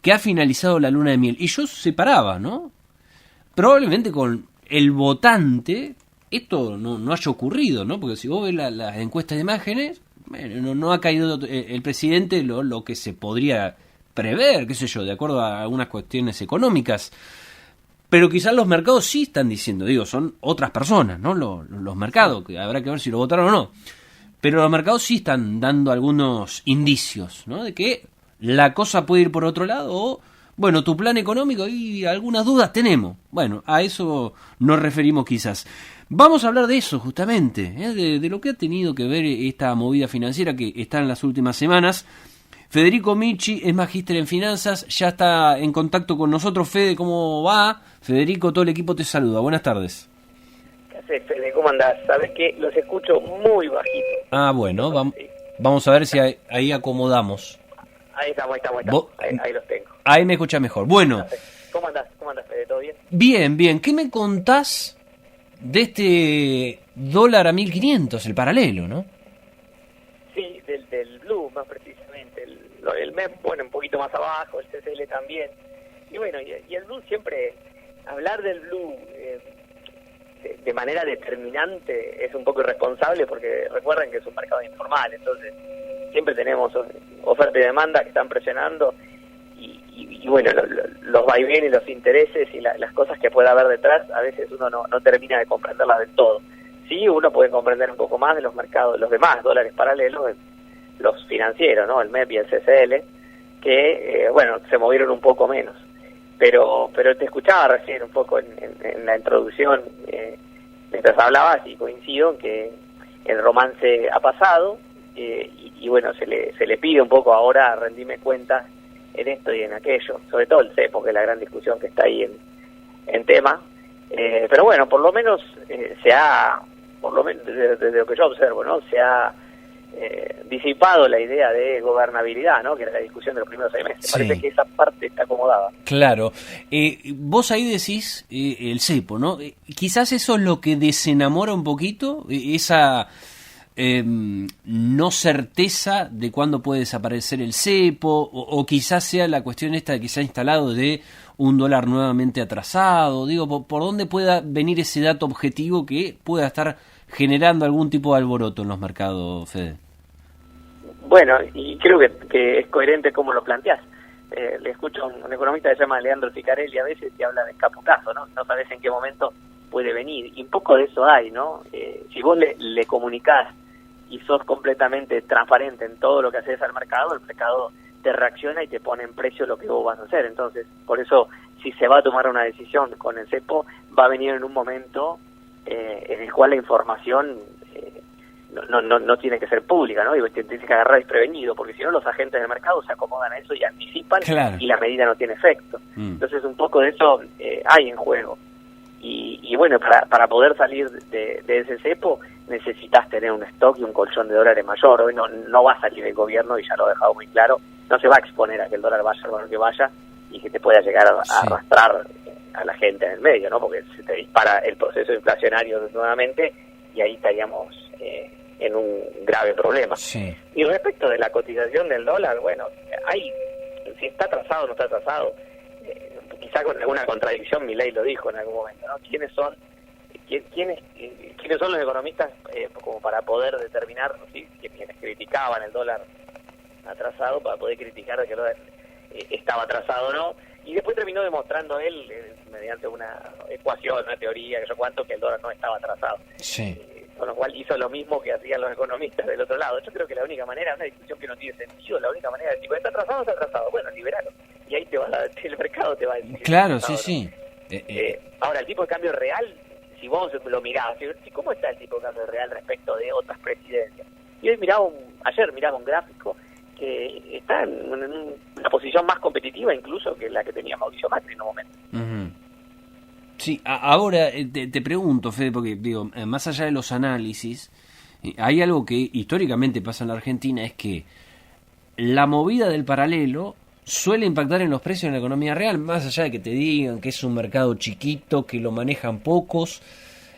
que ha finalizado la luna de miel. Y yo separaba, ¿no? Probablemente con el votante esto no haya ocurrido, ¿no? Porque si vos ves las encuestas de imágenes, bueno, no ha caído el presidente lo que se podría prever, qué sé yo, de acuerdo a algunas cuestiones económicas. Pero quizás los mercados sí están diciendo, digo, son otras personas, ¿no? Los mercados, que habrá que ver si lo votaron o no. Pero los mercados sí están dando algunos indicios, ¿no? De que la cosa puede ir por otro lado o, bueno, tu plan económico y algunas dudas tenemos. Bueno, a eso nos referimos quizás. Vamos a hablar de eso justamente, de lo que ha tenido que ver esta movida financiera que está en las últimas semanas. Federico Michi es magíster en finanzas, ya está en contacto con nosotros. Fede, ¿cómo va? Federico, todo el equipo te saluda. Buenas tardes. ¿Qué haces, Fede? ¿Cómo andás? Sabés que los escucho muy bajito. Ah, bueno, vamos a ver si ahí acomodamos. Ahí estamos. Ahí los tengo. Ahí me escucha mejor. Bueno. ¿Cómo andás, Fede? ¿Todo bien? Bien. ¿Qué me contás de este dólar a 1.500, el paralelo, no? Sí, del blue más precisamente. El MEP, bueno, un poquito más abajo, el CCL también. Y bueno, y el blue siempre, hablar del blue de manera determinante es un poco irresponsable porque recuerden que es un mercado informal, entonces siempre tenemos oferta y demanda que están presionando y bueno, los vaivenes y los intereses y las cosas que pueda haber detrás, a veces uno no termina de comprenderlas del todo. Sí, uno puede comprender un poco más de los mercados, los demás dólares paralelos, los financieros, ¿no? El MEP y el CCL, que, bueno, se movieron un poco menos. Pero te escuchaba recién un poco en la introducción, mientras hablabas, y coincido en que el romance ha pasado, y bueno, se le pide un poco ahora rendirme cuentas en esto y en aquello, sobre todo el cepo, que es la gran discusión que está ahí en tema. Pero bueno, por lo menos por lo menos desde lo que yo observo, ¿no? Se ha disipado la idea de gobernabilidad, ¿no? Que era la discusión de los primeros 6 meses. Sí. Parece que esa parte está acomodada. Claro. Vos ahí decís el cepo, ¿no? Quizás eso es lo que desenamora un poquito, esa no certeza de cuándo puede desaparecer el cepo, o quizás sea la cuestión esta que se ha instalado de un dólar nuevamente atrasado. Digo, ¿por dónde pueda venir ese dato objetivo que pueda estar generando algún tipo de alboroto en los mercados, Fede? Bueno, y creo que es coherente como lo planteás. Le escucho a un economista que se llama Leandro Cicarelli a veces y habla de escaputazo, ¿no? No sabes en qué momento puede venir. Y un poco de eso hay, ¿no? Si vos le comunicás y sos completamente transparente en todo lo que haces al mercado, el mercado te reacciona y te pone en precio lo que vos vas a hacer. Entonces, por eso, si se va a tomar una decisión con el cepo, va a venir en un momento en el cual la información no tiene que ser pública, ¿no? Y te tienes que agarrar desprevenido, porque si no los agentes del mercado se acomodan a eso y anticipan, claro, y la medida no tiene efecto. Entonces un poco de eso hay en juego. Y bueno, para poder salir de ese cepo necesitas tener un stock y un colchón de dólares mayor. Hoy no va a salir el gobierno, y ya lo he dejado muy claro, no se va a exponer a que el dólar vaya al valor que vaya y que te pueda llegar a arrastrar a la gente en el medio, ¿no? Porque se te dispara el proceso inflacionario nuevamente y ahí estaríamos en un grave problema. Sí. Y respecto de la cotización del dólar, bueno, si está atrasado o no está atrasado, quizá con alguna contradicción, Milei lo dijo en algún momento, ¿no? ¿Quiénes son los economistas como para poder determinar, ¿sí?, quienes criticaban el dólar atrasado, para poder criticar de que el dólar estaba atrasado o no? Y después terminó demostrando él, mediante una ecuación, una teoría, que el dólar no estaba atrasado. Sí. Con lo cual hizo lo mismo que hacían los economistas del otro lado. Yo creo que la única manera, una discusión que no tiene sentido, la única manera de decir, ¿está atrasado o está atrasado? Bueno, liberalo. Y ahí el mercado te va a decir. Claro, sí. Ahora, el tipo de cambio real, si vos lo mirás, ¿cómo está el tipo de cambio real respecto de otras presidencias? Y hoy ayer miraba un gráfico que está en una posición más competitiva incluso que la que tenía Mauricio Macri en un momento. Uh-huh. Sí, ahora te pregunto, Fede, porque digo, más allá de los análisis, hay algo que históricamente pasa en la Argentina, es que la movida del paralelo suele impactar en los precios en la economía real, más allá de que te digan que es un mercado chiquito, que lo manejan pocos.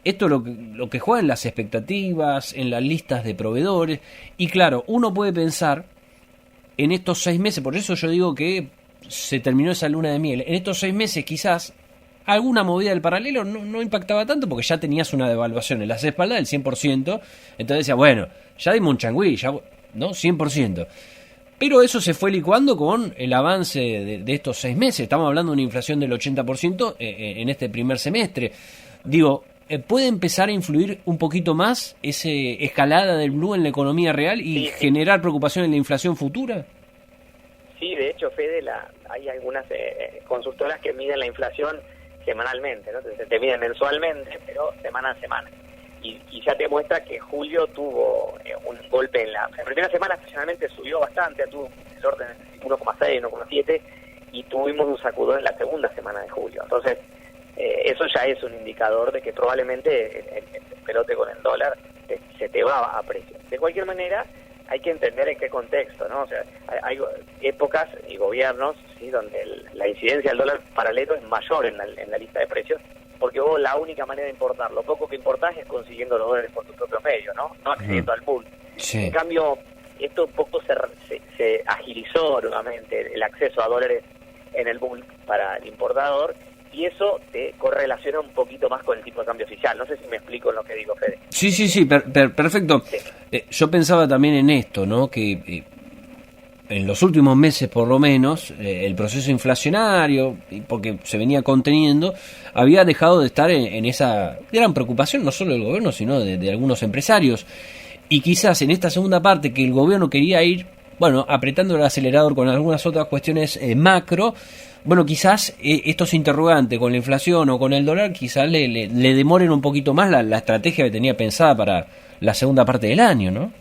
Esto es lo que juega en las expectativas, en las listas de proveedores. Y claro, uno puede pensar en estos 6 meses, por eso yo digo que se terminó esa luna de miel. En estos 6 meses quizás alguna movida del paralelo no impactaba tanto porque ya tenías una devaluación en las espaldas del 100%, entonces decía, bueno, ya dimos un changüí, ya, ¿no? 100%. Pero eso se fue licuando con el avance de estos 6 meses. Estamos hablando de una inflación del 80% en este primer semestre. Digo, ¿puede empezar a influir un poquito más esa escalada del blue en la economía real y generar preocupación en la inflación futura? Sí, de hecho, Fede, hay algunas consultoras que miden la inflación semanalmente, ¿no? Entonces te miden mensualmente, pero semana a semana. Y ya te muestra que julio tuvo un golpe en la primera semana, especialmente subió bastante, tuvo el orden de 1,6, 1,7, y tuvimos un sacudón en la segunda semana de julio. Entonces, eso ya es un indicador de que probablemente el pelote con el dólar se te va a precio. De cualquier manera, hay que entender en qué contexto, ¿no? O sea, hay épocas y gobiernos, ¿sí?, donde la incidencia del dólar paralelo es mayor en la lista de precios, porque vos la única manera de importar, lo poco que importás es consiguiendo los dólares por tu propio medio, ¿no? No accediendo al pool. Sí. En cambio, esto un poco se agilizó nuevamente el acceso a dólares en el pool para el importador, y eso te correlaciona un poquito más con el tipo de cambio oficial. No sé si me explico en lo que digo, Fede. Sí, perfecto. Sí. Yo pensaba también en esto, ¿no? Que en los últimos meses, por lo menos, el proceso inflacionario, porque se venía conteniendo, había dejado de estar en esa gran preocupación, no solo del gobierno, sino de algunos empresarios. Y quizás en esta segunda parte, que el gobierno quería ir, bueno, apretando el acelerador con algunas otras cuestiones macro, bueno, quizás estos interrogantes con la inflación o con el dólar, quizás le demoren un poquito más la estrategia que tenía pensada para la segunda parte del año, ¿no?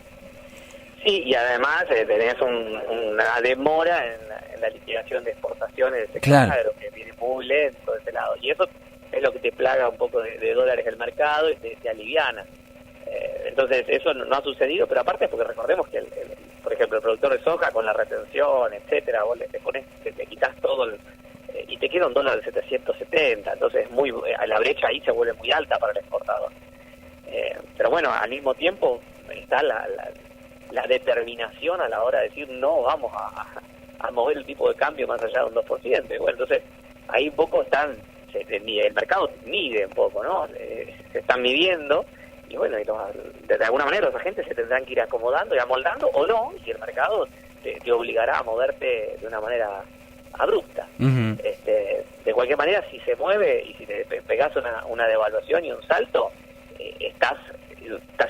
Sí, y además tenés una demora en la liquidación de exportaciones del sector agro, que viene muy lento de ese lado. Y eso es lo que te plaga un poco de dólares del mercado y te aliviana. Entonces, eso no ha sucedido, pero aparte porque recordemos que, por ejemplo, el productor de soja con la retención, etcétera, vos te quitas todo y te queda un dólar de 770, entonces la brecha ahí se vuelve muy alta para el exportador. Pero bueno, al mismo tiempo está la determinación a la hora de decir no vamos a mover el tipo de cambio más allá de un 2%. Bueno, entonces ahí un poco el mercado mide un poco, ¿no? Se están midiendo. Y bueno, de alguna manera los agentes se tendrán que ir acomodando y amoldando, o no, y el mercado te obligará a moverte de una manera abrupta. Uh-huh. De cualquier manera, si se mueve y si te pegas una devaluación y un salto, estás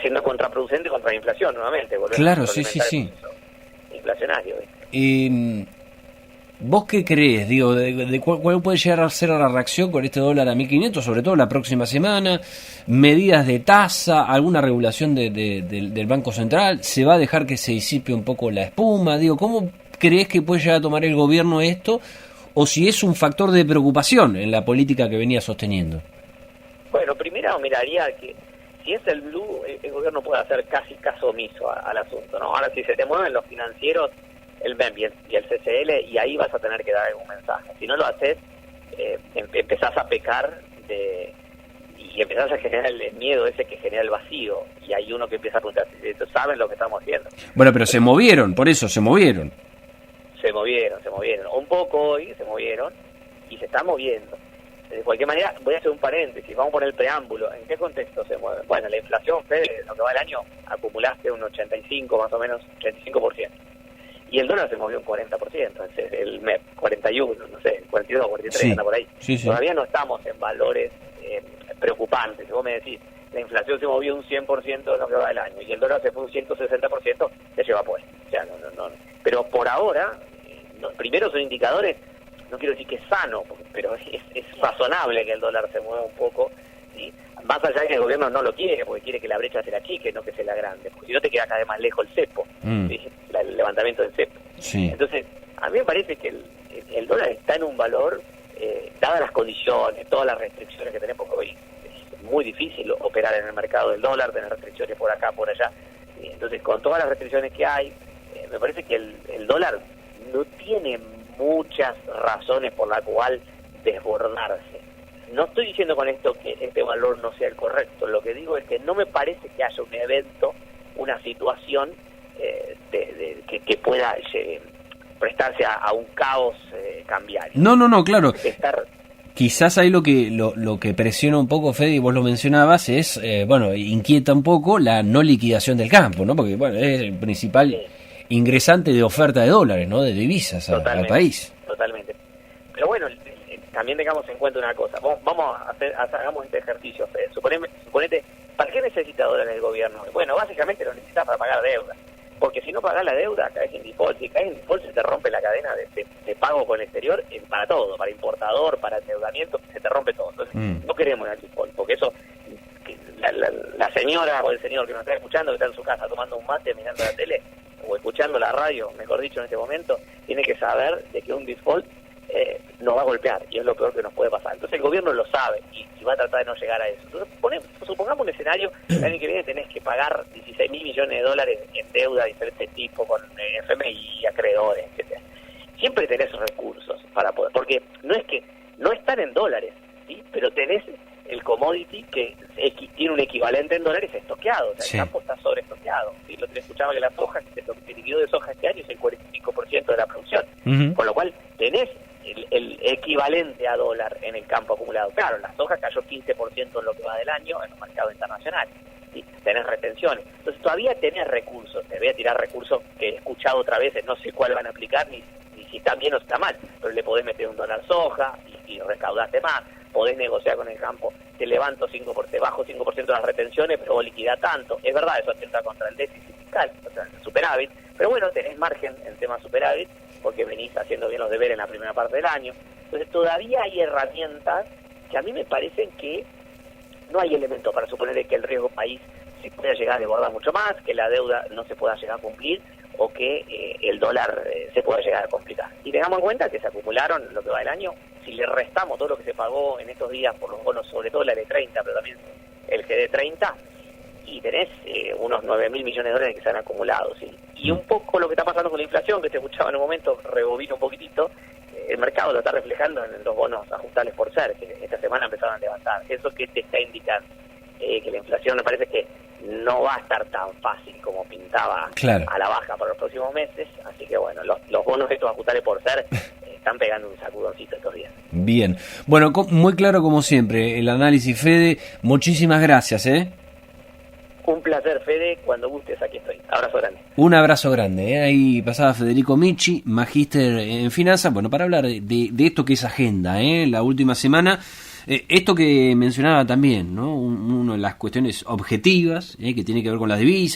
siendo contraproducente contra la inflación nuevamente. Claro, sí. Inflacionario. ¿Vos qué crees, digo, de cuál puede llegar a ser la reacción con este dólar a 1.500, sobre todo la próxima semana? ¿Medidas de tasa, alguna regulación del Banco Central? ¿Se va a dejar que se disipe un poco la espuma? Digo, ¿cómo crees que puede llegar a tomar el gobierno esto? ¿O si es un factor de preocupación en la política que venía sosteniendo? Bueno, primero miraría que si es el blue, el gobierno puede hacer casi caso omiso al asunto, ¿no? Ahora, si se te mueven los financieros, el MEM y el CCL, y ahí vas a tener que dar algún mensaje. Si no lo haces, empezás a pecar y empezás a generar el miedo ese que genera el vacío, y hay uno que empieza a preguntar, ¿saben lo que estamos haciendo? Bueno, pero se movieron, por eso se movieron. Se movieron. Un poco hoy se movieron y se están moviendo. De cualquier manera, voy a hacer un paréntesis, vamos a poner el preámbulo. ¿En qué contexto se mueve? Bueno, la inflación, Fede, lo que va el año, acumulaste un 85, más o menos, 85%. Y el dólar se movió un 40%, el MEP 41, no sé, 42, 43, sí, anda por ahí. Sí. Todavía no estamos en valores preocupantes. Si vos me decís, la inflación se movió un 100% de lo que va del año y el dólar se fue un 160%, se lleva puesto. O sea, no. Pero por ahora, primero son indicadores, no quiero decir que es sano, pero es razonable que el dólar se mueva un poco, ¿sí? Más allá de que el gobierno no lo quiere, porque quiere que la brecha se la achique, no que se la agrande, porque si no te queda cada vez más lejos el cepo, ¿sí? El levantamiento del cepo. Sí. Entonces, a mí me parece que el dólar está en un valor, dadas las condiciones, todas las restricciones que tenemos, porque hoy es muy difícil operar en el mercado del dólar, tener restricciones por acá, por allá. Entonces, con todas las restricciones que hay, me parece que el dólar no tiene muchas razones por la cual desbordarse. No estoy diciendo con esto que este valor no sea el correcto, lo que digo es que no me parece que haya un evento, una situación que pueda prestarse a un caos cambiario. No, claro. Estar... Quizás ahí lo que presiona un poco, Fede, y vos lo mencionabas, es, inquieta un poco la no liquidación del campo, ¿no? Porque, bueno, es el principal ingresante de oferta de dólares, ¿no? De divisas al país. Totalmente. Pero bueno, también tengamos en cuenta una cosa. Hagamos este ejercicio, Fede. Suponete, ¿para qué necesita dólares el gobierno? Bueno, básicamente lo necesita para pagar deuda. Porque si no pagás la deuda, caes en default. Si caes en default, se te rompe la cadena de pago con el exterior para todo, para importador, para endeudamiento, se te rompe todo. Entonces, no queremos el default, porque eso, la señora o el señor que nos está escuchando, que está en su casa tomando un mate, mirando la tele, o escuchando la radio, mejor dicho, en este momento, tiene que saber de que un default nos va a golpear, y es lo peor que nos puede pasar. Entonces el gobierno lo sabe y va a tratar de no llegar a eso. Entonces supongamos un escenario, el año que viene tenés que pagar 16.000 millones de dólares en deuda de diferentes tipos con FMI, acreedores, etcétera. Siempre tenés recursos para poder, porque no es que no están en dólares, ¿sí? Pero tenés el commodity que tiene un equivalente en dólares estoqueado, o sea, sí. El campo está sobreestoqueado, ¿sí? Lo que escuchaba que la soja, lo que se liquidó de soja este año es el 45% de la producción, con lo cual tenés el equivalente a dólar en el campo acumulado. Claro, la soja cayó 15% en lo que va del año en los mercados internacionales, ¿sí? Tenés retenciones, entonces todavía tenés recursos. Te voy a tirar recursos que he escuchado otra vez, no sé cuál van a aplicar ni si está bien o está mal, pero le podés meter un dólar soja y recaudaste más, podés negociar con el campo, te levanto 5%, te bajo 5% de las retenciones, pero vos liquidás tanto. Es verdad, eso atenta contra el déficit fiscal, o sea, el superávit, pero bueno, tenés margen en tema superávit, porque venís haciendo bien los deberes en la primera parte del año. Entonces todavía hay herramientas que a mí me parecen que no hay elementos para suponer que el riesgo país se pueda llegar a desbordar mucho más, que la deuda no se pueda llegar a cumplir o que el dólar se pueda llegar a complicar. Y tengamos en cuenta que se acumularon lo que va del año, si le restamos todo lo que se pagó en estos días por los bonos, sobre todo la L30, pero también el GD30, y tenés unos 9.000 millones de dólares que se han acumulado, ¿sí? Y un poco lo que está pasando con la inflación, que te escuchaba en un momento, rebobino un poquitito, el mercado lo está reflejando en los bonos ajustables por ser, que esta semana empezaron a levantar. ¿Eso qué te está indicando? Que la inflación me parece que no va a estar tan fácil como pintaba a la baja para los próximos meses, así que bueno, los bonos estos ajustables por ser están pegando un sacudoncito estos días. Bien, bueno, muy claro como siempre el análisis, Fede, muchísimas gracias, Un placer, Fede, cuando gustes aquí estoy. Abrazo grande. Un abrazo grande, ahí pasaba Federico Michi, magíster en finanzas, bueno, para hablar de esto que es agenda, la última semana. Esto que mencionaba también, ¿no? Una de las cuestiones objetivas, que tiene que ver con las divisas.